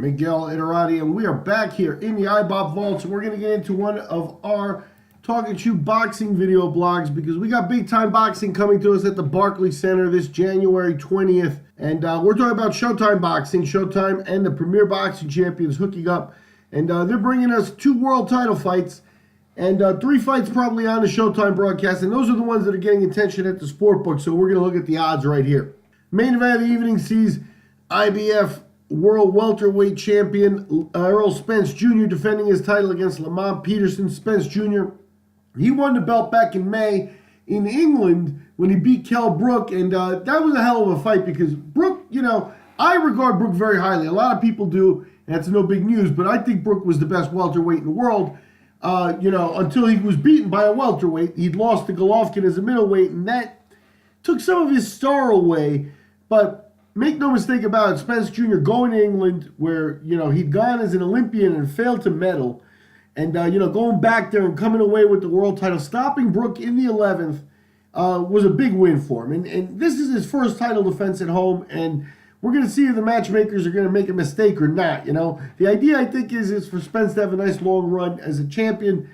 Miguel Iterati, and we are back here in the iBob Vaults. We're going to get into one of our Talking Shoe boxing video blogs because we got big-time boxing coming to us at the Barclays Center this January 20th. And we're talking about Showtime Boxing. Showtime and the Premier Boxing Champions hooking up. And they're bringing us 2 world title fights and 3 fights probably on the Showtime broadcast. And those are the ones that are getting attention at the sportbook. So we're going to look at the odds right here. Main event of the evening sees IBF World Welterweight Champion Errol Spence Jr. defending his title against Lamont Peterson. Spence Jr., he won the belt back in May in England when he beat Kell Brook, and that was a hell of a fight because Brook, I regard Brook very highly. A lot of people do, and that's no big news, but I think Brook was the best welterweight in the world, until he was beaten by a welterweight. He'd lost to Golovkin as a middleweight, and that took some of his star away, but make no mistake about it, Spence Jr. going to England where, he'd gone as an Olympian and failed to medal. And, going back there and coming away with the world title, stopping Brook in the 11th was a big win for him. And this is his first title defense at home. And we're going to see if the matchmakers are going to make a mistake or not, The idea, I think, is for Spence to have a nice long run as a champion.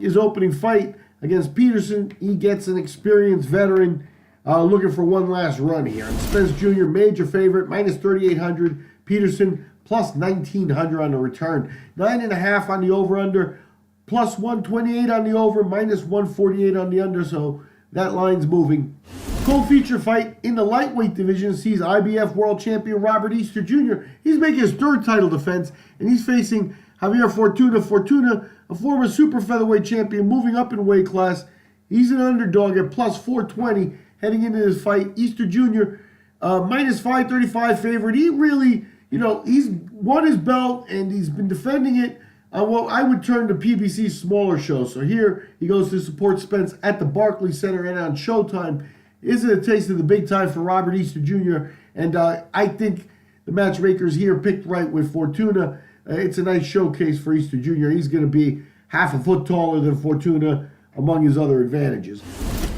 His opening fight against Peterson, he gets an experienced veteran looking for one last run here. And Spence Jr., major favorite, minus 3,800. Peterson, plus 1,900 on the return. 9.5 on the over-under, plus 128 on the over, minus 148 on the under. So that line's moving. Co-feature fight in the lightweight division sees IBF World Champion Robert Easter Jr. He's making his 3rd title defense, and he's facing Javier Fortuna. Fortuna, a former super featherweight champion, moving up in weight class. He's an underdog at plus 420. Heading into this fight, Easter Jr., minus 535 favorite. He really, he's won his belt and he's been defending it on what I would term the PBC's smaller show. So here he goes to support Spence at the Barclays Center and on Showtime. Is it a taste of the big time for Robert Easter Jr.? And I think the matchmakers here picked right with Fortuna. It's a nice showcase for Easter Jr. He's going to be half a foot taller than Fortuna among his other advantages.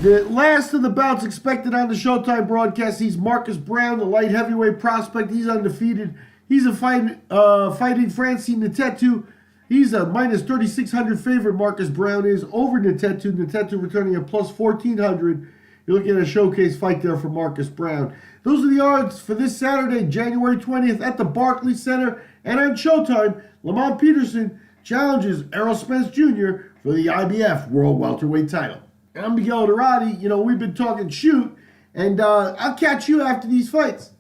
The last of the bouts expected on the Showtime broadcast sees Marcus Brown, the light heavyweight prospect. He's undefeated. He's fighting Francine Ntetu. He's a minus 3,600 favorite, Marcus Brown is, over Ntetu. Ntetu returning at plus 1,400. You're looking at a showcase fight there for Marcus Brown. Those are the odds for this Saturday, January 20th at the Barclays Center. And on Showtime, Lamont Peterson challenges Errol Spence Jr. for the IBF World Welterweight title. I'm Miguel Iterati. We've been talking shoot, and I'll catch you after these fights.